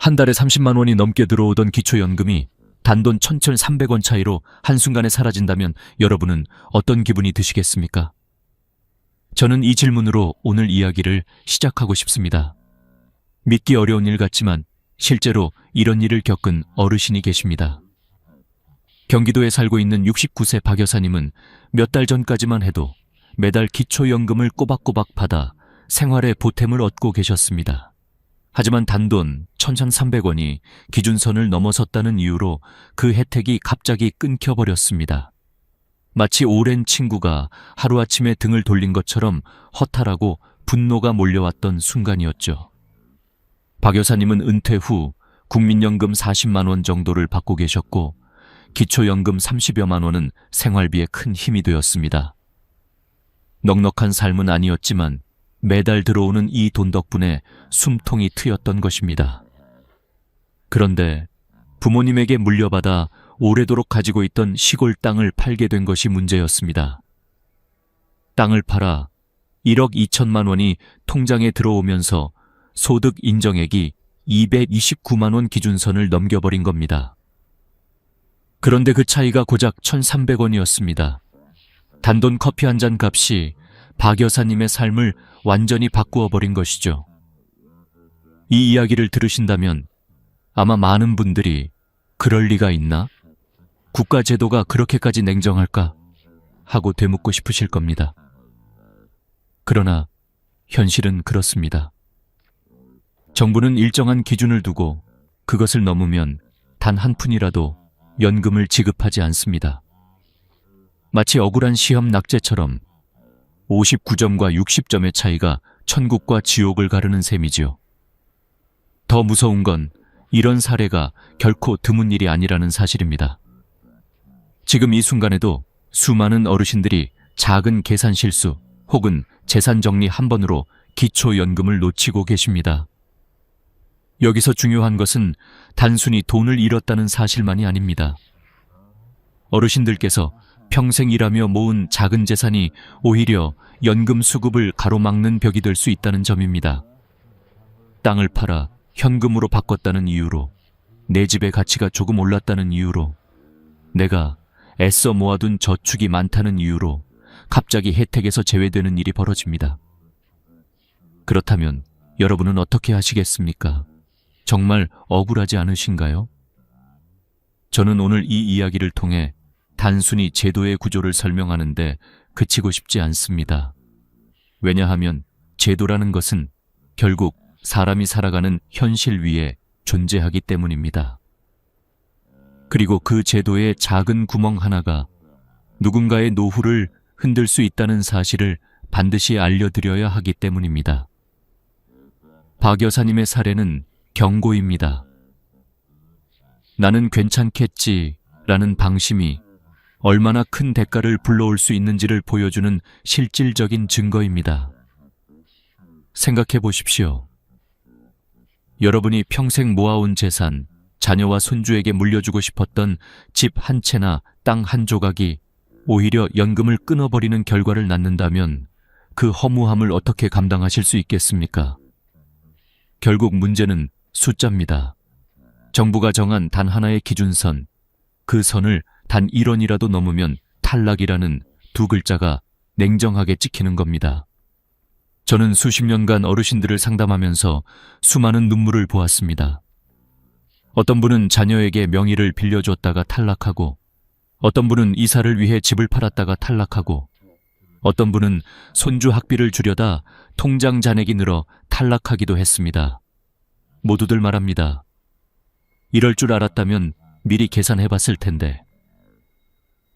한 달에 30만 원이 넘게 들어오던 기초연금이 단돈 1,300원 차이로 한순간에 사라진다면 여러분은 어떤 기분이 드시겠습니까? 저는 이 질문으로 오늘 이야기를 시작하고 싶습니다. 믿기 어려운 일 같지만 실제로 이런 일을 겪은 어르신이 계십니다. 경기도에 살고 있는 69세 박 여사님은 몇 달 전까지만 해도 매달 기초연금을 꼬박꼬박 받아 생활에 보탬을 얻고 계셨습니다. 하지만 단돈 1,300원이 기준선을 넘어섰다는 이유로 그 혜택이 갑자기 끊겨버렸습니다. 마치 오랜 친구가 하루아침에 등을 돌린 것처럼 허탈하고 분노가 몰려왔던 순간이었죠. 박 여사님은 은퇴 후 국민연금 40만 원 정도를 받고 계셨고 기초연금 30여만 원은 생활비에 큰 힘이 되었습니다. 넉넉한 삶은 아니었지만 매달 들어오는 이 돈 덕분에 숨통이 트였던 것입니다. 그런데 부모님에게 물려받아 오래도록 가지고 있던 시골 땅을 팔게 된 것이 문제였습니다. 땅을 팔아 1억 2천만 원이 통장에 들어오면서 소득 인정액이 229만 원 기준선을 넘겨버린 겁니다. 그런데 그 차이가 고작 1,300원이었습니다. 단돈 커피 한 잔 값이 박 여사님의 삶을 완전히 바꾸어 버린 것이죠. 이 이야기를 들으신다면 아마 많은 분들이 그럴 리가 있나? 국가 제도가 그렇게까지 냉정할까? 하고 되묻고 싶으실 겁니다. 그러나 현실은 그렇습니다. 정부는 일정한 기준을 두고 그것을 넘으면 단 한 푼이라도 연금을 지급하지 않습니다. 마치 억울한 시험 낙제처럼 59점과 60점의 차이가 천국과 지옥을 가르는 셈이지요. 더 무서운 건 이런 사례가 결코 드문 일이 아니라는 사실입니다. 지금 이 순간에도 수많은 어르신들이 작은 계산 실수 혹은 재산 정리 한 번으로 기초연금을 놓치고 계십니다. 여기서 중요한 것은 단순히 돈을 잃었다는 사실만이 아닙니다. 어르신들께서 평생 일하며 모은 작은 재산이 오히려 연금 수급을 가로막는 벽이 될 수 있다는 점입니다. 땅을 팔아 현금으로 바꿨다는 이유로, 내 집의 가치가 조금 올랐다는 이유로, 내가 애써 모아둔 저축이 많다는 이유로 갑자기 혜택에서 제외되는 일이 벌어집니다. 그렇다면 여러분은 어떻게 하시겠습니까? 정말 억울하지 않으신가요? 저는 오늘 이 이야기를 통해 단순히 제도의 구조를 설명하는데 그치고 싶지 않습니다. 왜냐하면 제도라는 것은 결국 사람이 살아가는 현실 위에 존재하기 때문입니다. 그리고 그 제도의 작은 구멍 하나가 누군가의 노후를 흔들 수 있다는 사실을 반드시 알려드려야 하기 때문입니다. 박 여사님의 사례는 경고입니다. 나는 괜찮겠지라는 방심이 얼마나 큰 대가를 불러올 수 있는지를 보여주는 실질적인 증거입니다. 생각해 보십시오. 여러분이 평생 모아온 재산, 자녀와 손주에게 물려주고 싶었던 집 한 채나 땅 한 조각이 오히려 연금을 끊어버리는 결과를 낳는다면 그 허무함을 어떻게 감당하실 수 있겠습니까? 결국 문제는 숫자입니다. 정부가 정한 단 하나의 기준선, 그 선을 단 1원이라도 넘으면 탈락이라는 두 글자가 냉정하게 찍히는 겁니다. 저는 수십 년간 어르신들을 상담하면서 수많은 눈물을 보았습니다. 어떤 분은 자녀에게 명의를 빌려줬다가 탈락하고, 어떤 분은 이사를 위해 집을 팔았다가 탈락하고, 어떤 분은 손주 학비를 주려다 통장 잔액이 늘어 탈락하기도 했습니다. 모두들 말합니다. 이럴 줄 알았다면 미리 계산해 봤을 텐데.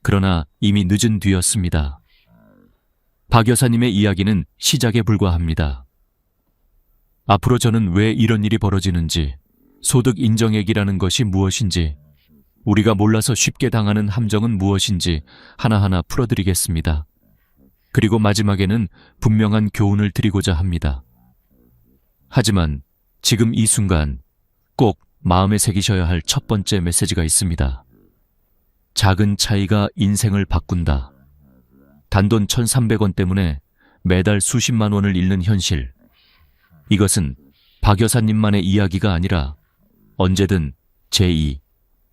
그러나 이미 늦은 뒤였습니다. 박 여사님의 이야기는 시작에 불과합니다. 앞으로 저는 왜 이런 일이 벌어지는지, 소득 인정액이라는 것이 무엇인지, 우리가 몰라서 쉽게 당하는 함정은 무엇인지 하나하나 풀어드리겠습니다. 그리고 마지막에는 분명한 교훈을 드리고자 합니다. 하지만 지금 이 순간 꼭 마음에 새기셔야 할 첫 번째 메시지가 있습니다. 작은 차이가 인생을 바꾼다. 단돈 1,300원 때문에 매달 수십만 원을 잃는 현실. 이것은 박 여사님만의 이야기가 아니라 언제든 제2,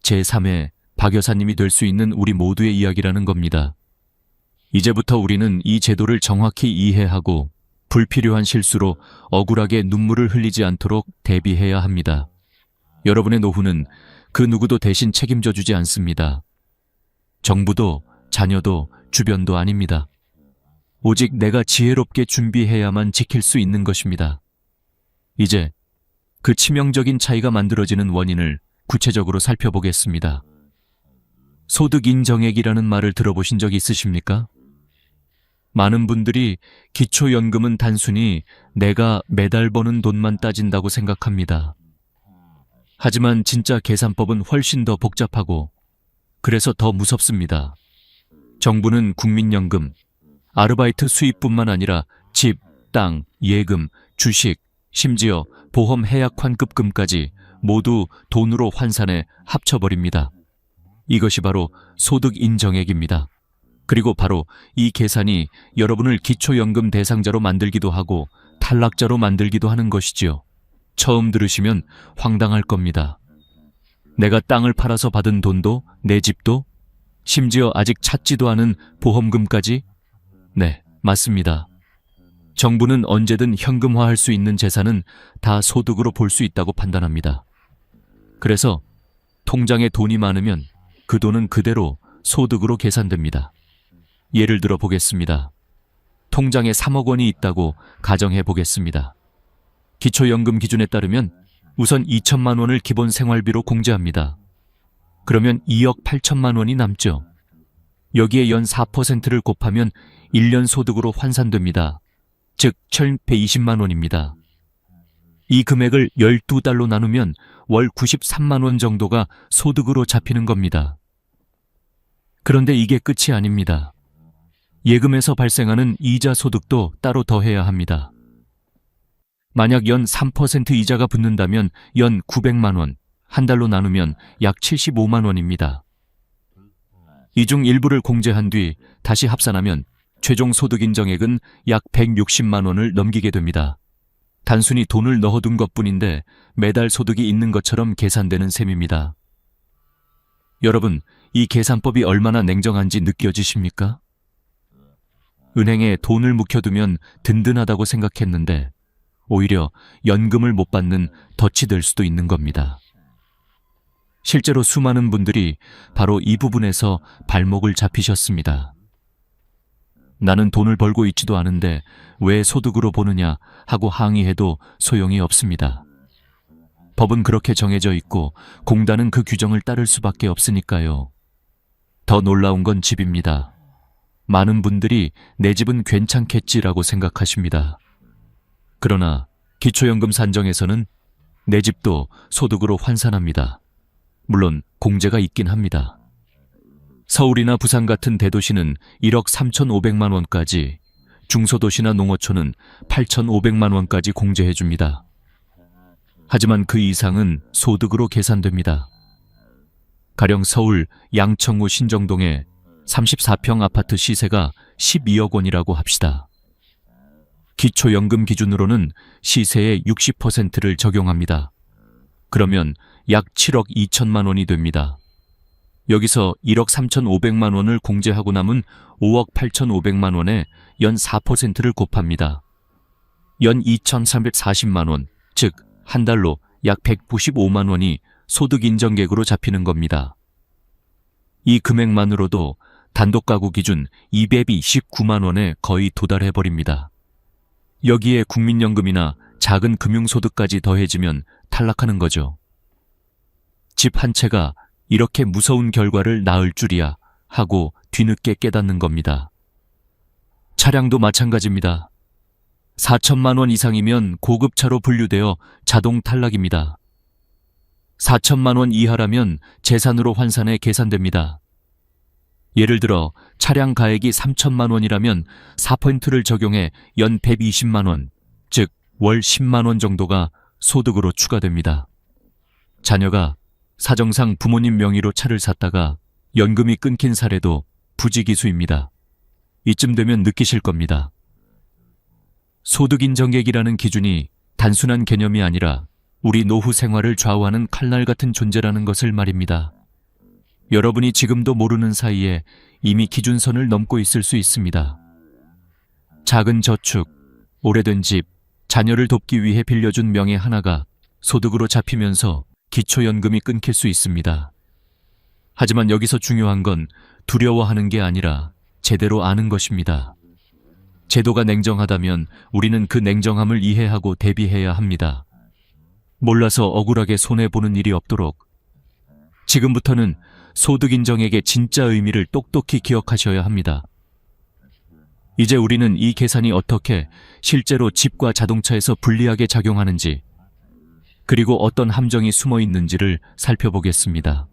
제3의 박 여사님이 될 수 있는 우리 모두의 이야기라는 겁니다. 이제부터 우리는 이 제도를 정확히 이해하고 불필요한 실수로 억울하게 눈물을 흘리지 않도록 대비해야 합니다. 여러분의 노후는 그 누구도 대신 책임져 주지 않습니다. 정부도 자녀도 주변도 아닙니다. 오직 내가 지혜롭게 준비해야만 지킬 수 있는 것입니다. 이제 그 치명적인 차이가 만들어지는 원인을 구체적으로 살펴보겠습니다. 소득 인정액이라는 말을 들어보신 적 있으십니까? 많은 분들이 기초연금은 단순히 내가 매달 버는 돈만 따진다고 생각합니다. 하지만 진짜 계산법은 훨씬 더 복잡하고 그래서 더 무섭습니다. 정부는 국민연금, 아르바이트 수입뿐만 아니라 집, 땅, 예금, 주식, 심지어 보험 해약 환급금까지 모두 돈으로 환산해 합쳐버립니다. 이것이 바로 소득 인정액입니다. 그리고 바로 이 계산이 여러분을 기초연금 대상자로 만들기도 하고 탈락자로 만들기도 하는 것이지요. 처음 들으시면 황당할 겁니다. 내가 땅을 팔아서 받은 돈도, 내 집도, 심지어 아직 찾지도 않은 보험금까지? 네, 맞습니다. 정부는 언제든 현금화할 수 있는 재산은 다 소득으로 볼 수 있다고 판단합니다. 그래서 통장에 돈이 많으면 그 돈은 그대로 소득으로 계산됩니다. 예를 들어 보겠습니다. 통장에 3억 원이 있다고 가정해 보겠습니다. 기초연금 기준에 따르면 우선 2천만 원을 기본 생활비로 공제합니다. 그러면 2억 8천만 원이 남죠. 여기에 연 4%를 곱하면 1년 소득으로 환산됩니다. 즉 1,120만 원입니다. 이 금액을 12달로 나누면 월 93만 원 정도가 소득으로 잡히는 겁니다. 그런데 이게 끝이 아닙니다. 예금에서 발생하는 이자 소득도 따로 더해야 합니다. 만약 연 3% 이자가 붙는다면 연 900만 원, 한 달로 나누면 약 75만 원입니다. 이 중 일부를 공제한 뒤 다시 합산하면 최종 소득 인정액은 약 160만 원을 넘기게 됩니다. 단순히 돈을 넣어둔 것뿐인데 매달 소득이 있는 것처럼 계산되는 셈입니다. 여러분, 이 계산법이 얼마나 냉정한지 느껴지십니까? 은행에 돈을 묵혀두면 든든하다고 생각했는데 오히려 연금을 못 받는 덫이 될 수도 있는 겁니다. 실제로 수많은 분들이 바로 이 부분에서 발목을 잡히셨습니다. 나는 돈을 벌고 있지도 않은데 왜 소득으로 보느냐 하고 항의해도 소용이 없습니다. 법은 그렇게 정해져 있고 공단은 그 규정을 따를 수밖에 없으니까요. 더 놀라운 건 집입니다. 많은 분들이 내 집은 괜찮겠지라고 생각하십니다. 그러나 기초연금 산정에서는 내 집도 소득으로 환산합니다. 물론 공제가 있긴 합니다. 서울이나 부산 같은 대도시는 1억 3,500만 원까지, 중소도시나 농어촌은 8,500만 원까지 공제해줍니다. 하지만 그 이상은 소득으로 계산됩니다. 가령 서울 양천구 신정동의 34평 아파트 시세가 12억 원이라고 합시다. 기초연금 기준으로는 시세의 60%를 적용합니다. 그러면 약 7억 2천만 원이 됩니다. 여기서 1억 3,500만 원을 공제하고 남은 5억 8,500만 원에 연 4%를 곱합니다. 연 2,340만 원, 즉 한 달로 약 195만 원이 소득 인정액으로 잡히는 겁니다. 이 금액만으로도 단독가구 기준 219만 원에 거의 도달해버립니다. 여기에 국민연금이나 작은 금융소득까지 더해지면 탈락하는 거죠. 집 한 채가 이렇게 무서운 결과를 낳을 줄이야 하고 뒤늦게 깨닫는 겁니다. 차량도 마찬가지입니다. 4천만 원 이상이면 고급차로 분류되어 자동 탈락입니다. 4천만 원 이하라면 재산으로 환산해 계산됩니다. 예를 들어 차량 가액이 3천만 원이라면 4%를 적용해 연 120만 원, 즉 월 10만 원 정도가 소득으로 추가됩니다. 자녀가 사정상 부모님 명의로 차를 샀다가 연금이 끊긴 사례도 부지기수입니다. 이쯤 되면 느끼실 겁니다. 소득 인정액이라는 기준이 단순한 개념이 아니라 우리 노후 생활을 좌우하는 칼날 같은 존재라는 것을 말입니다. 여러분이 지금도 모르는 사이에 이미 기준선을 넘고 있을 수 있습니다. 작은 저축, 오래된 집, 자녀를 돕기 위해 빌려준 명예 하나가 소득으로 잡히면서 기초연금이 끊길 수 있습니다. 하지만 여기서 중요한 건 두려워하는 게 아니라 제대로 아는 것입니다. 제도가 냉정하다면 우리는 그 냉정함을 이해하고 대비해야 합니다. 몰라서 억울하게 손해보는 일이 없도록 지금부터는 소득 인정액의 진짜 의미를 똑똑히 기억하셔야 합니다. 이제 우리는 이 계산이 어떻게 실제로 집과 자동차에서 불리하게 작용하는지, 그리고 어떤 함정이 숨어 있는지를 살펴보겠습니다.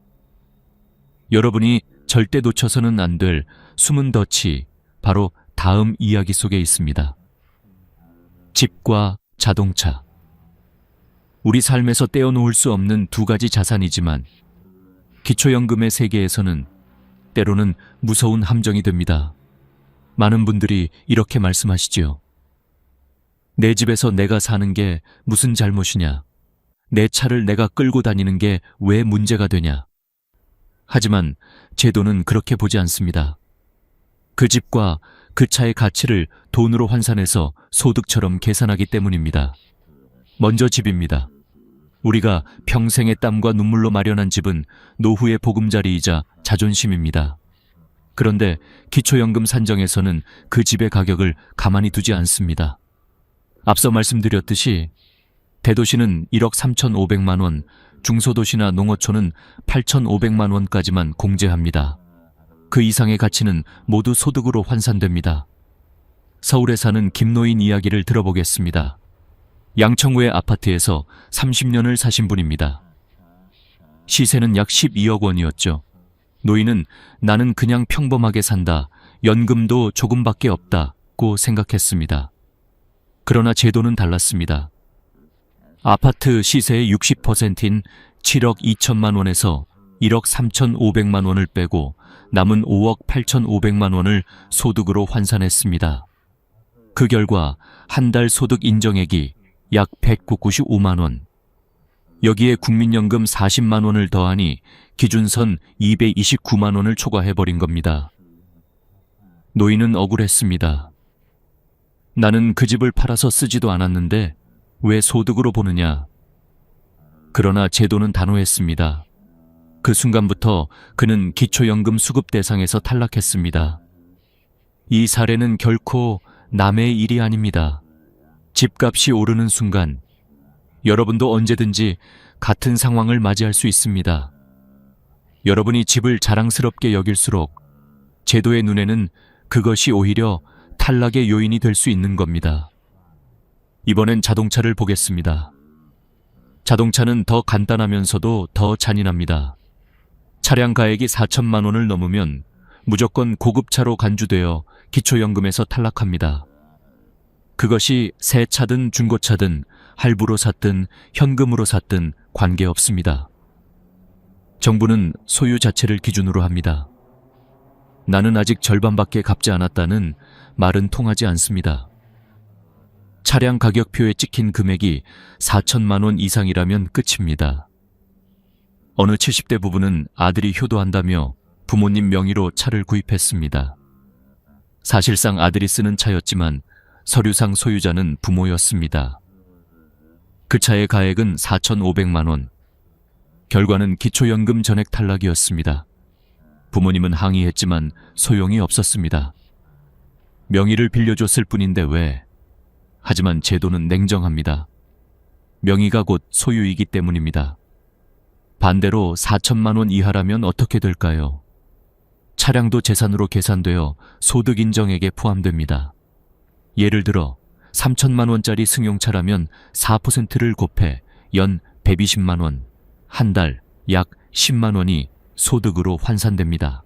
여러분이 절대 놓쳐서는 안 될 숨은 덫이 바로 다음 이야기 속에 있습니다. 집과 자동차. 우리 삶에서 떼어놓을 수 없는 두 가지 자산이지만 기초연금의 세계에서는 때로는 무서운 함정이 됩니다. 많은 분들이 이렇게 말씀하시지요. 내 집에서 내가 사는 게 무슨 잘못이냐? 내 차를 내가 끌고 다니는 게 왜 문제가 되냐? 하지만 제도는 그렇게 보지 않습니다. 그 집과 그 차의 가치를 돈으로 환산해서 소득처럼 계산하기 때문입니다. 먼저 집입니다. 우리가 평생의 땀과 눈물로 마련한 집은 노후의 보금자리이자 자존심입니다. 그런데 기초연금 산정에서는 그 집의 가격을 가만히 두지 않습니다. 앞서 말씀드렸듯이 대도시는 1억 3,500만 원, 중소도시나 농어촌은 8,500만 원까지만 공제합니다. 그 이상의 가치는 모두 소득으로 환산됩니다. 서울에 사는 김노인 이야기를 들어보겠습니다. 양천구의 아파트에서 30년을 사신 분입니다. 시세는 약 12억 원이었죠. 노인은 나는 그냥 평범하게 산다, 연금도 조금밖에 없다고 생각했습니다. 그러나 제도는 달랐습니다. 아파트 시세의 60%인 7억 2천만 원에서 1억 3,500만 원을 빼고 남은 5억 8,500만 원을 소득으로 환산했습니다. 그 결과 한 달 소득 인정액이 약 195만 원. 여기에 국민연금 40만 원을 더하니 기준선 229만 원을 초과해버린 겁니다. 노인은 억울했습니다. 나는 그 집을 팔아서 쓰지도 않았는데 왜 소득으로 보느냐? 그러나 제도는 단호했습니다. 그 순간부터 그는 기초연금 수급 대상에서 탈락했습니다. 이 사례는 결코 남의 일이 아닙니다. 집값이 오르는 순간 여러분도 언제든지 같은 상황을 맞이할 수 있습니다. 여러분이 집을 자랑스럽게 여길수록 제도의 눈에는 그것이 오히려 탈락의 요인이 될 수 있는 겁니다. 이번엔 자동차를 보겠습니다. 자동차는 더 간단하면서도 더 잔인합니다. 차량 가액이 4천만 원을 넘으면 무조건 고급차로 간주되어 기초연금에서 탈락합니다. 그것이 새 차든 중고차든 할부로 샀든 현금으로 샀든 관계없습니다. 정부는 소유 자체를 기준으로 합니다. 나는 아직 절반밖에 갚지 않았다는 말은 통하지 않습니다. 차량 가격표에 찍힌 금액이 4천만 원 이상이라면 끝입니다. 어느 70대 부부는 아들이 효도한다며 부모님 명의로 차를 구입했습니다. 사실상 아들이 쓰는 차였지만 서류상 소유자는 부모였습니다. 그 차의 가액은 4,500만 원. 결과는 기초연금 전액 탈락이었습니다. 부모님은 항의했지만 소용이 없었습니다. 명의를 빌려줬을 뿐인데 왜? 하지만 제도는 냉정합니다. 명의가 곧 소유이기 때문입니다. 반대로 4천만 원 이하라면 어떻게 될까요? 차량도 재산으로 계산되어 소득 인정액에 포함됩니다. 예를 들어 3천만 원짜리 승용차라면 4%를 곱해 연 120만 원, 한 달 약 10만 원이 소득으로 환산됩니다.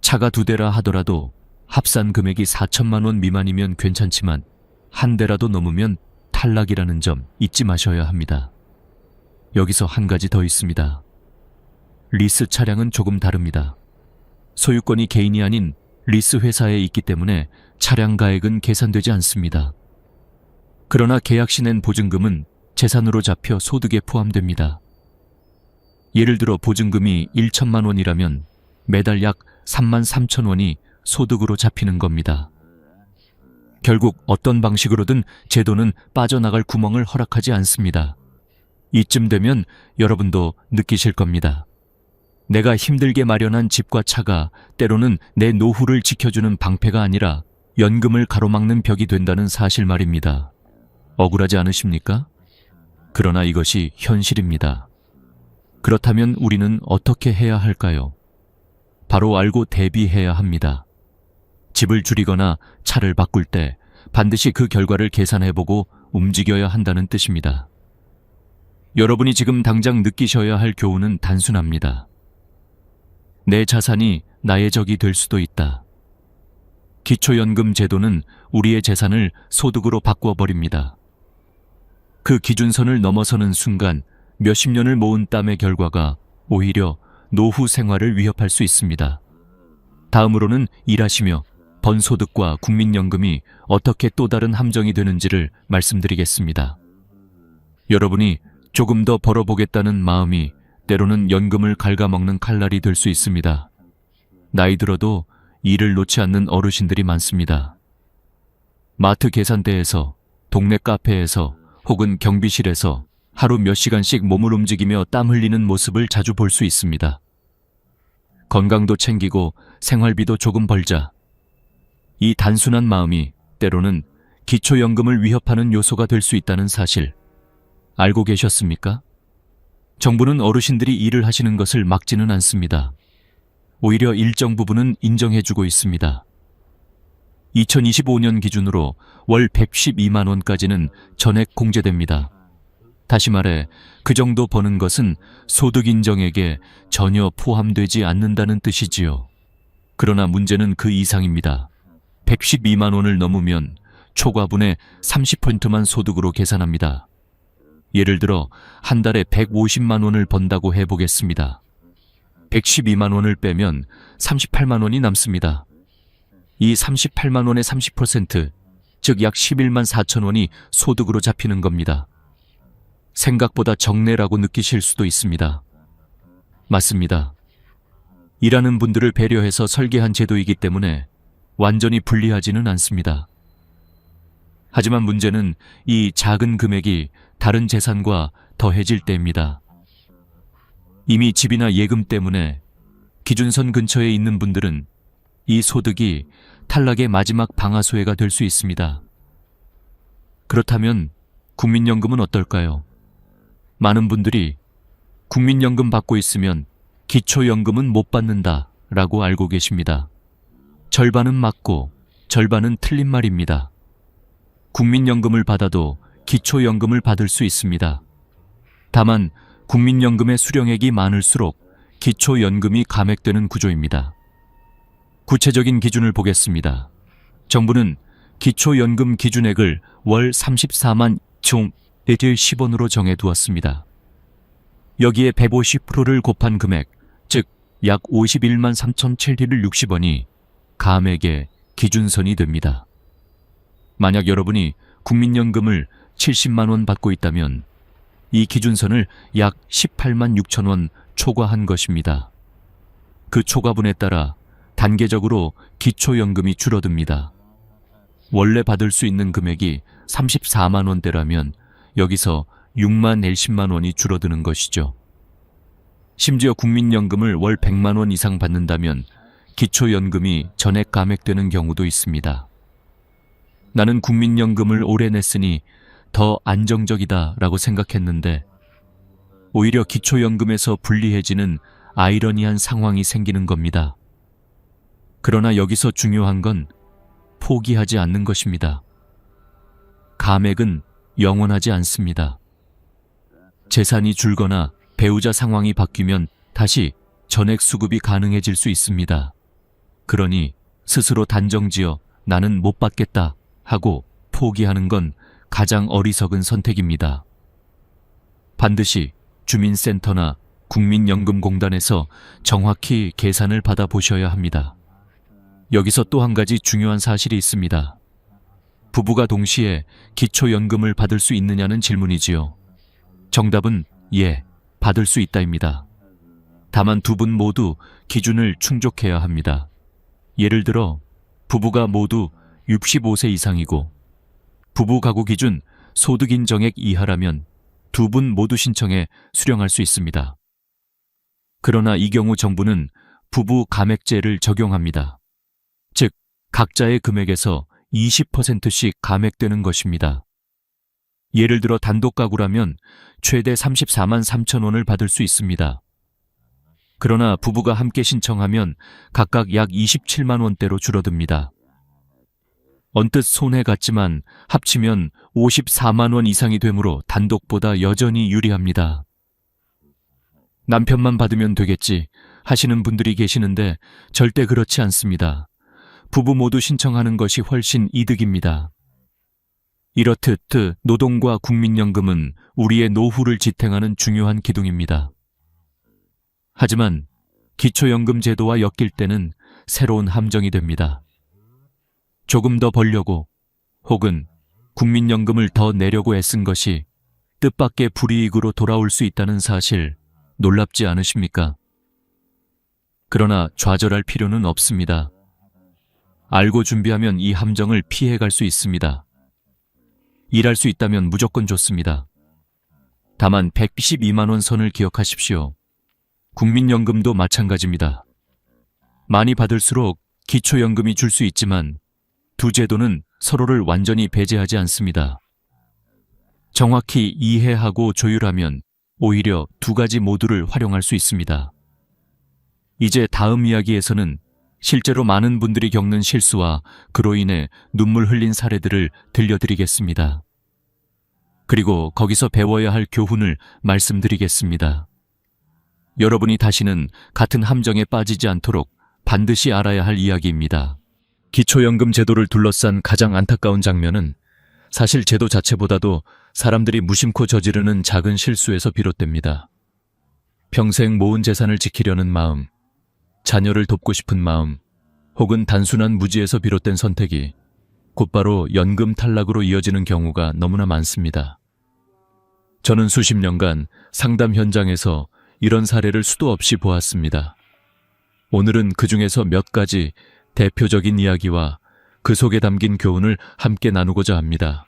차가 2대라 하더라도 합산 금액이 4천만 원 미만이면 괜찮지만 한 대라도 넘으면 탈락이라는 점 잊지 마셔야 합니다. 여기서 한 가지 더 있습니다. 리스 차량은 조금 다릅니다. 소유권이 개인이 아닌 리스 회사에 있기 때문에 차량 가액은 계산되지 않습니다. 그러나 계약시 낸 보증금은 재산으로 잡혀 소득에 포함됩니다. 예를 들어 보증금이 1천만 원이라면 매달 약 3만 3천 원이 소득으로 잡히는 겁니다. 결국 어떤 방식으로든 제도는 빠져나갈 구멍을 허락하지 않습니다. 이쯤 되면 여러분도 느끼실 겁니다. 내가 힘들게 마련한 집과 차가 때로는 내 노후를 지켜주는 방패가 아니라 연금을 가로막는 벽이 된다는 사실 말입니다. 억울하지 않으십니까? 그러나 이것이 현실입니다. 그렇다면 우리는 어떻게 해야 할까요? 바로 알고 대비해야 합니다. 집을 줄이거나 차를 바꿀 때 반드시 그 결과를 계산해보고 움직여야 한다는 뜻입니다. 여러분이 지금 당장 느끼셔야 할 교훈은 단순합니다. 내 자산이 나의 적이 될 수도 있다. 기초연금 제도는 우리의 재산을 소득으로 바꿔버립니다. 그 기준선을 넘어서는 순간 몇십 년을 모은 땀의 결과가 오히려 노후 생활을 위협할 수 있습니다. 다음으로는 일하시며 번 소득과 국민연금이 어떻게 또 다른 함정이 되는지를 말씀드리겠습니다. 여러분이 조금 더 벌어보겠다는 마음이 때로는 연금을 갉아먹는 칼날이 될 수 있습니다. 나이 들어도 일을 놓지 않는 어르신들이 많습니다. 마트 계산대에서, 동네 카페에서 혹은 경비실에서 하루 몇 시간씩 몸을 움직이며 땀 흘리는 모습을 자주 볼 수 있습니다. 건강도 챙기고 생활비도 조금 벌자. 이 단순한 마음이 때로는 기초연금을 위협하는 요소가 될 수 있다는 사실 알고 계셨습니까? 정부는 어르신들이 일을 하시는 것을 막지는 않습니다. 오히려 일정 부분은 인정해주고 있습니다. 2025년 기준으로 월 112만 원까지는 전액 공제됩니다. 다시 말해 그 정도 버는 것은 소득 인정액에 전혀 포함되지 않는다는 뜻이지요. 그러나 문제는 그 이상입니다. 112만 원을 넘으면 초과분의 30%만 소득으로 계산합니다. 예를 들어 한 달에 150만 원을 번다고 해보겠습니다. 112만 원을 빼면 38만 원이 남습니다. 이 38만 원의 30%, 즉 약 11만 4천 원이 소득으로 잡히는 겁니다. 생각보다 적네라고 느끼실 수도 있습니다. 맞습니다. 일하는 분들을 배려해서 설계한 제도이기 때문에 완전히 불리하지는 않습니다. 하지만 문제는 이 작은 금액이 다른 재산과 더해질 때입니다. 이미 집이나 예금 때문에 기준선 근처에 있는 분들은 이 소득이 탈락의 마지막 방아쇠가 될 수 있습니다. 그렇다면 국민연금은 어떨까요? 많은 분들이 국민연금 받고 있으면 기초연금은 못 받는다 라고 알고 계십니다. 절반은 맞고 절반은 틀린 말입니다. 국민연금을 받아도 기초연금을 받을 수 있습니다. 다만 국민연금의 수령액이 많을수록 기초연금이 감액되는 구조입니다. 구체적인 기준을 보겠습니다. 정부는 기초연금 기준액을 월 34만 10원으로 정해두었습니다. 여기에 150%를 곱한 금액, 즉 약 51만 3,760원이 감액의 기준선이 됩니다. 만약 여러분이 국민연금을 70만 원 받고 있다면 이 기준선을 약 18만 6천 원 초과한 것입니다. 그 초과분에 따라 단계적으로 기초연금이 줄어듭니다. 원래 받을 수 있는 금액이 34만 원대라면 여기서 6만 10만 원이 줄어드는 것이죠. 심지어 국민연금을 월 100만 원 이상 받는다면 기초연금이 전액 감액되는 경우도 있습니다. 나는 국민연금을 오래 냈으니 더 안정적이다 라고 생각했는데 오히려 기초연금에서 불리해지는 아이러니한 상황이 생기는 겁니다. 그러나 여기서 중요한 건 포기하지 않는 것입니다. 감액은 영원하지 않습니다. 재산이 줄거나 배우자 상황이 바뀌면 다시 전액 수급이 가능해질 수 있습니다. 그러니 스스로 단정지어 나는 못 받겠다 하고 포기하는 건 가장 어리석은 선택입니다. 반드시 주민센터나 국민연금공단에서 정확히 계산을 받아보셔야 합니다. 여기서 또 한 가지 중요한 사실이 있습니다. 부부가 동시에 기초연금을 받을 수 있느냐는 질문이지요. 정답은 예, 받을 수 있다입니다. 다만 두 분 모두 기준을 충족해야 합니다. 예를 들어 부부가 모두 65세 이상이고 부부 가구 기준 소득 인정액 이하라면 두 분 모두 신청해 수령할 수 있습니다. 그러나 이 경우 정부는 부부 감액제를 적용합니다. 즉, 각자의 금액에서 20%씩 감액되는 것입니다. 예를 들어 단독 가구라면 최대 34만 3천 원을 받을 수 있습니다. 그러나 부부가 함께 신청하면 각각 약 27만 원대로 줄어듭니다. 언뜻 손해 같지만 합치면 54만 원 이상이 되므로 단독보다 여전히 유리합니다. 남편만 받으면 되겠지 하시는 분들이 계시는데 절대 그렇지 않습니다. 부부 모두 신청하는 것이 훨씬 이득입니다. 이렇듯 노동과 국민연금은 우리의 노후를 지탱하는 중요한 기둥입니다. 하지만 기초연금 제도와 엮일 때는 새로운 함정이 됩니다. 조금 더 벌려고 혹은 국민연금을 더 내려고 애쓴 것이 뜻밖의 불이익으로 돌아올 수 있다는 사실 놀랍지 않으십니까? 그러나 좌절할 필요는 없습니다. 알고 준비하면 이 함정을 피해갈 수 있습니다. 일할 수 있다면 무조건 좋습니다. 다만 112만 원 선을 기억하십시오. 국민연금도 마찬가지입니다. 많이 받을수록 기초연금이 줄 수 있지만 두 제도는 서로를 완전히 배제하지 않습니다. 정확히 이해하고 조율하면 오히려 두 가지 모두를 활용할 수 있습니다. 이제 다음 이야기에서는 실제로 많은 분들이 겪는 실수와 그로 인해 눈물 흘린 사례들을 들려드리겠습니다. 그리고 거기서 배워야 할 교훈을 말씀드리겠습니다. 여러분이 다시는 같은 함정에 빠지지 않도록 반드시 알아야 할 이야기입니다. 기초연금 제도를 둘러싼 가장 안타까운 장면은 사실 제도 자체보다도 사람들이 무심코 저지르는 작은 실수에서 비롯됩니다. 평생 모은 재산을 지키려는 마음, 자녀를 돕고 싶은 마음, 혹은 단순한 무지에서 비롯된 선택이 곧바로 연금 탈락으로 이어지는 경우가 너무나 많습니다. 저는 수십 년간 상담 현장에서 이런 사례를 수도 없이 보았습니다. 오늘은 그 중에서 몇 가지 대표적인 이야기와 그 속에 담긴 교훈을 함께 나누고자 합니다.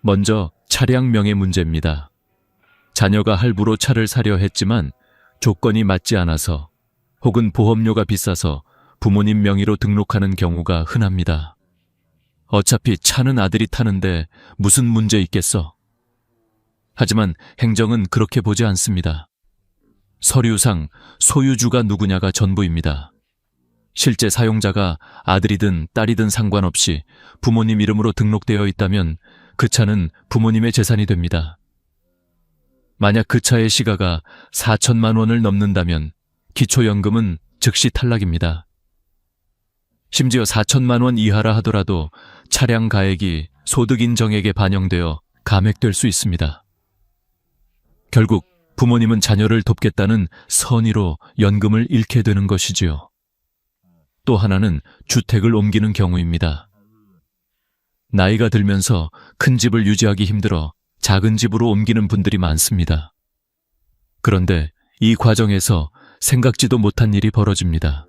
먼저 차량 명의 문제입니다. 자녀가 할부로 차를 사려 했지만 조건이 맞지 않아서 혹은 보험료가 비싸서 부모님 명의로 등록하는 경우가 흔합니다. 어차피 차는 아들이 타는데 무슨 문제 있겠어? 하지만 행정은 그렇게 보지 않습니다. 서류상 소유주가 누구냐가 전부입니다. 실제 사용자가 아들이든 딸이든 상관없이 부모님 이름으로 등록되어 있다면 그 차는 부모님의 재산이 됩니다. 만약 그 차의 시가가 4천만 원을 넘는다면 기초연금은 즉시 탈락입니다. 심지어 4천만 원 이하라 하더라도 차량 가액이 소득 인정액에 반영되어 감액될 수 있습니다. 결국 부모님은 자녀를 돕겠다는 선의로 연금을 잃게 되는 것이지요. 또 하나는 주택을 옮기는 경우입니다. 나이가 들면서 큰 집을 유지하기 힘들어 작은 집으로 옮기는 분들이 많습니다. 그런데 이 과정에서 생각지도 못한 일이 벌어집니다.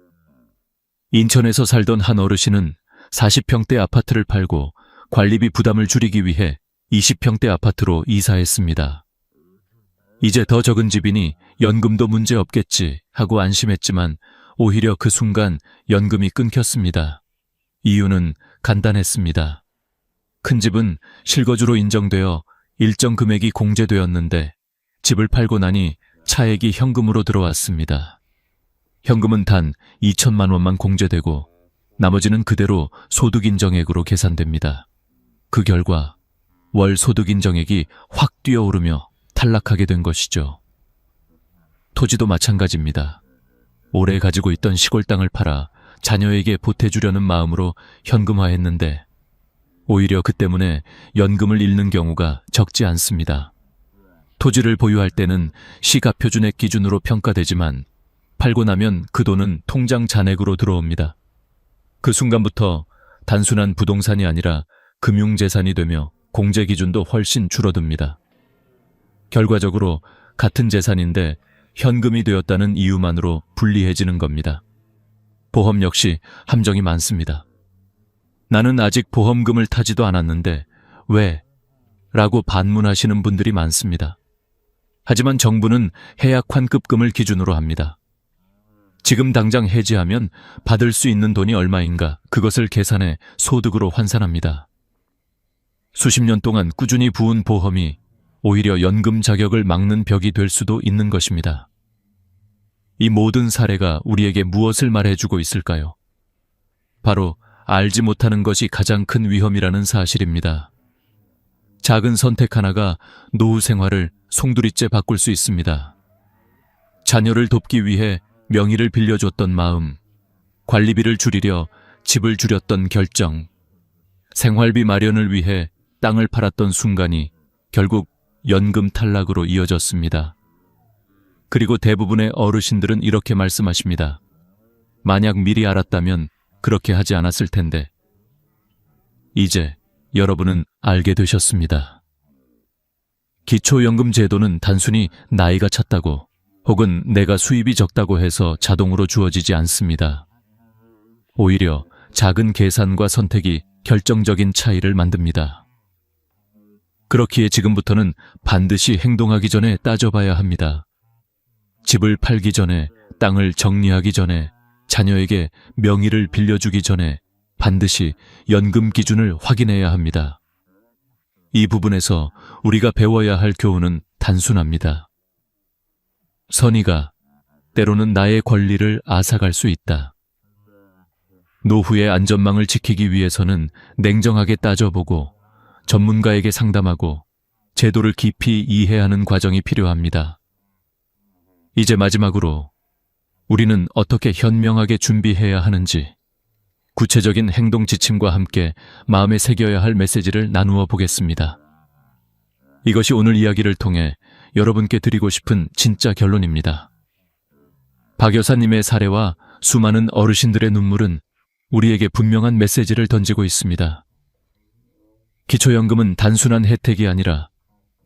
인천에서 살던 한 어르신은 40평대 아파트를 팔고 관리비 부담을 줄이기 위해 20평대 아파트로 이사했습니다. 이제 더 적은 집이니 연금도 문제 없겠지 하고 안심했지만 오히려 그 순간 연금이 끊겼습니다. 이유는 간단했습니다. 큰 집은 실거주로 인정되어 일정 금액이 공제되었는데 집을 팔고 나니 차액이 현금으로 들어왔습니다. 현금은 단 2천만 원만 공제되고 나머지는 그대로 소득인정액으로 계산됩니다. 그 결과 월 소득인정액이 확 뛰어오르며 탈락하게 된 것이죠. 토지도 마찬가지입니다. 오래 가지고 있던 시골 땅을 팔아 자녀에게 보태주려는 마음으로 현금화했는데 오히려 그 때문에 연금을 잃는 경우가 적지 않습니다. 토지를 보유할 때는 시가표준액 기준으로 평가되지만 팔고 나면 그 돈은 통장 잔액으로 들어옵니다. 그 순간부터 단순한 부동산이 아니라 금융재산이 되며 공제 기준도 훨씬 줄어듭니다. 결과적으로 같은 재산인데 현금이 되었다는 이유만으로 불리해지는 겁니다. 보험 역시 함정이 많습니다. 나는 아직 보험금을 타지도 않았는데 왜? 라고 반문하시는 분들이 많습니다. 하지만 정부는 해약 환급금을 기준으로 합니다. 지금 당장 해지하면 받을 수 있는 돈이 얼마인가 그것을 계산해 소득으로 환산합니다. 수십 년 동안 꾸준히 부은 보험이 오히려 연금 자격을 막는 벽이 될 수도 있는 것입니다. 이 모든 사례가 우리에게 무엇을 말해주고 있을까요? 바로 알지 못하는 것이 가장 큰 위험이라는 사실입니다. 작은 선택 하나가 노후 생활을 송두리째 바꿀 수 있습니다. 자녀를 돕기 위해 명의를 빌려줬던 마음, 관리비를 줄이려 집을 줄였던 결정, 생활비 마련을 위해 땅을 팔았던 순간이 결국 연금 탈락으로 이어졌습니다. 그리고 대부분의 어르신들은 이렇게 말씀하십니다. 만약 미리 알았다면 그렇게 하지 않았을 텐데. 이제 여러분은 알게 되셨습니다. 기초연금 제도는 단순히 나이가 찼다고 혹은 내가 수입이 적다고 해서 자동으로 주어지지 않습니다. 오히려 작은 계산과 선택이 결정적인 차이를 만듭니다. 그렇기에 지금부터는 반드시 행동하기 전에 따져봐야 합니다. 집을 팔기 전에, 땅을 정리하기 전에, 자녀에게 명의를 빌려주기 전에 반드시 연금 기준을 확인해야 합니다. 이 부분에서 우리가 배워야 할 교훈은 단순합니다. 선의가 때로는 나의 권리를 앗아갈 수 있다. 노후의 안전망을 지키기 위해서는 냉정하게 따져보고 전문가에게 상담하고 제도를 깊이 이해하는 과정이 필요합니다. 이제 마지막으로 우리는 어떻게 현명하게 준비해야 하는지 구체적인 행동 지침과 함께 마음에 새겨야 할 메시지를 나누어 보겠습니다. 이것이 오늘 이야기를 통해 여러분께 드리고 싶은 진짜 결론입니다. 박 여사님의 사례와 수많은 어르신들의 눈물은 우리에게 분명한 메시지를 던지고 있습니다. 기초연금은 단순한 혜택이 아니라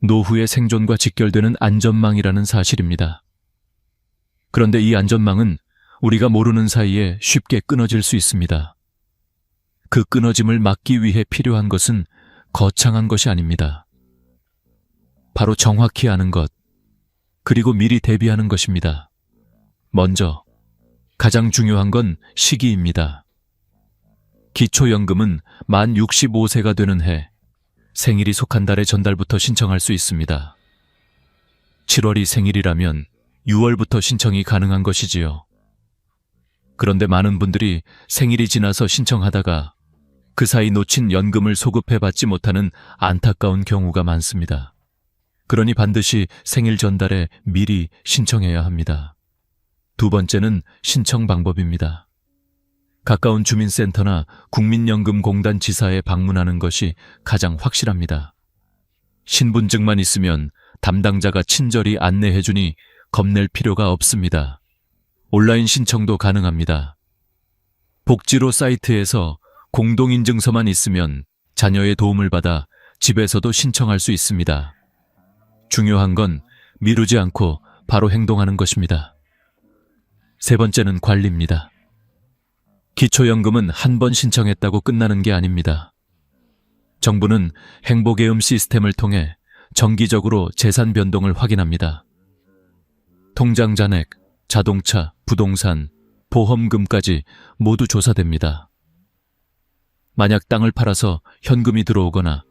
노후의 생존과 직결되는 안전망이라는 사실입니다. 그런데 이 안전망은 우리가 모르는 사이에 쉽게 끊어질 수 있습니다. 그 끊어짐을 막기 위해 필요한 것은 거창한 것이 아닙니다. 바로 정확히 아는 것, 그리고 미리 대비하는 것입니다. 먼저, 가장 중요한 건 시기입니다. 기초연금은 만 65세가 되는 해, 생일이 속한 달의 전달부터 신청할 수 있습니다. 7월이 생일이라면 6월부터 신청이 가능한 것이지요. 그런데 많은 분들이 생일이 지나서 신청하다가 그 사이 놓친 연금을 소급해받지 못하는 안타까운 경우가 많습니다. 그러니 반드시 생일 전달에 미리 신청해야 합니다. 두 번째는 신청 방법입니다. 가까운 주민센터나 국민연금공단 지사에 방문하는 것이 가장 확실합니다. 신분증만 있으면 담당자가 친절히 안내해주니 겁낼 필요가 없습니다. 온라인 신청도 가능합니다. 복지로 사이트에서 공동인증서만 있으면 자녀의 도움을 받아 집에서도 신청할 수 있습니다. 중요한 건 미루지 않고 바로 행동하는 것입니다. 세 번째는 관리입니다. 기초연금은 한 번 신청했다고 끝나는 게 아닙니다. 정부는 행복예금 시스템을 통해 정기적으로 재산 변동을 확인합니다. 통장 잔액, 자동차, 부동산, 보험금까지 모두 조사됩니다. 만약 땅을 팔아서 현금이 들어오거나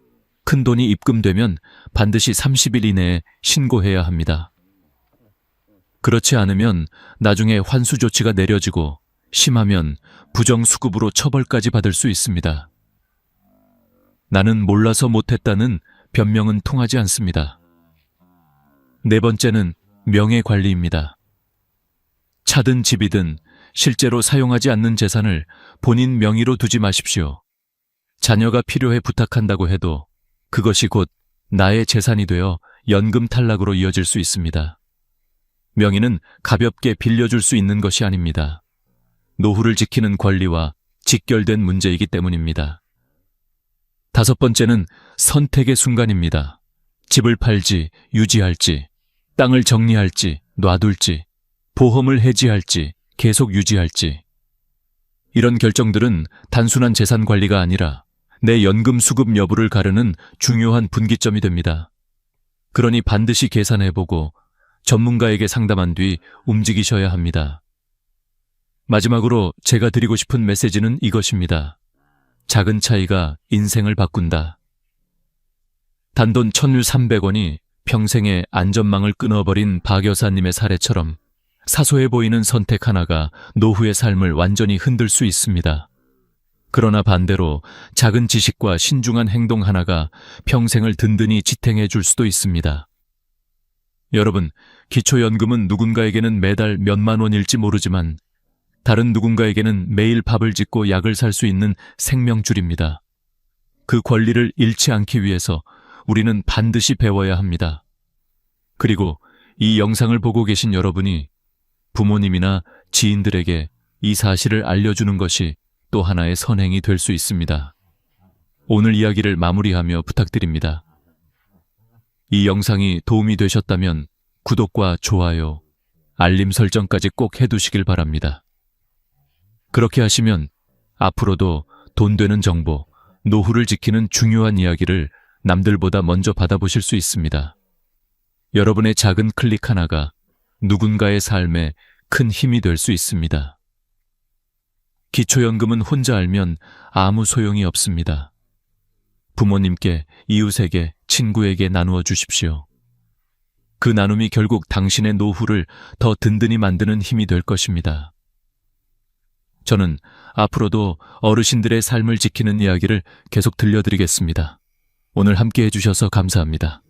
큰 돈이 입금되면 반드시 30일 이내에 신고해야 합니다. 그렇지 않으면 나중에 환수 조치가 내려지고 심하면 부정수급으로 처벌까지 받을 수 있습니다. 나는 몰라서 못했다는 변명은 통하지 않습니다. 네 번째는 명예관리입니다. 차든 집이든 실제로 사용하지 않는 재산을 본인 명의로 두지 마십시오. 자녀가 필요해 부탁한다고 해도 그것이 곧 나의 재산이 되어 연금 탈락으로 이어질 수 있습니다. 명의는 가볍게 빌려줄 수 있는 것이 아닙니다. 노후를 지키는 권리와 직결된 문제이기 때문입니다. 다섯 번째는 선택의 순간입니다. 집을 팔지, 유지할지, 땅을 정리할지, 놔둘지, 보험을 해지할지, 계속 유지할지. 이런 결정들은 단순한 재산 관리가 아니라 내 연금 수급 여부를 가르는 중요한 분기점이 됩니다. 그러니 반드시 계산해보고 전문가에게 상담한 뒤 움직이셔야 합니다. 마지막으로 제가 드리고 싶은 메시지는 이것입니다. 작은 차이가 인생을 바꾼다. 단돈 1,300원이 평생의 안전망을 끊어버린 박 여사님의 사례처럼 사소해 보이는 선택 하나가 노후의 삶을 완전히 흔들 수 있습니다. 그러나 반대로 작은 지식과 신중한 행동 하나가 평생을 든든히 지탱해 줄 수도 있습니다. 여러분, 기초연금은 누군가에게는 매달 몇만 원일지 모르지만 다른 누군가에게는 매일 밥을 짓고 약을 살 수 있는 생명줄입니다. 그 권리를 잃지 않기 위해서 우리는 반드시 배워야 합니다. 그리고 이 영상을 보고 계신 여러분이 부모님이나 지인들에게 이 사실을 알려주는 것이 또 하나의 선행이 될 수 있습니다. 오늘 이야기를 마무리하며 부탁드립니다. 이 영상이 도움이 되셨다면 구독과 좋아요, 알림 설정까지 꼭 해두시길 바랍니다. 그렇게 하시면 앞으로도 돈 되는 정보, 노후를 지키는 중요한 이야기를 남들보다 먼저 받아보실 수 있습니다. 여러분의 작은 클릭 하나가 누군가의 삶에 큰 힘이 될 수 있습니다. 기초연금은 혼자 알면 아무 소용이 없습니다. 부모님께, 이웃에게, 친구에게 나누어 주십시오. 그 나눔이 결국 당신의 노후를 더 든든히 만드는 힘이 될 것입니다. 저는 앞으로도 어르신들의 삶을 지키는 이야기를 계속 들려드리겠습니다. 오늘 함께 해주셔서 감사합니다.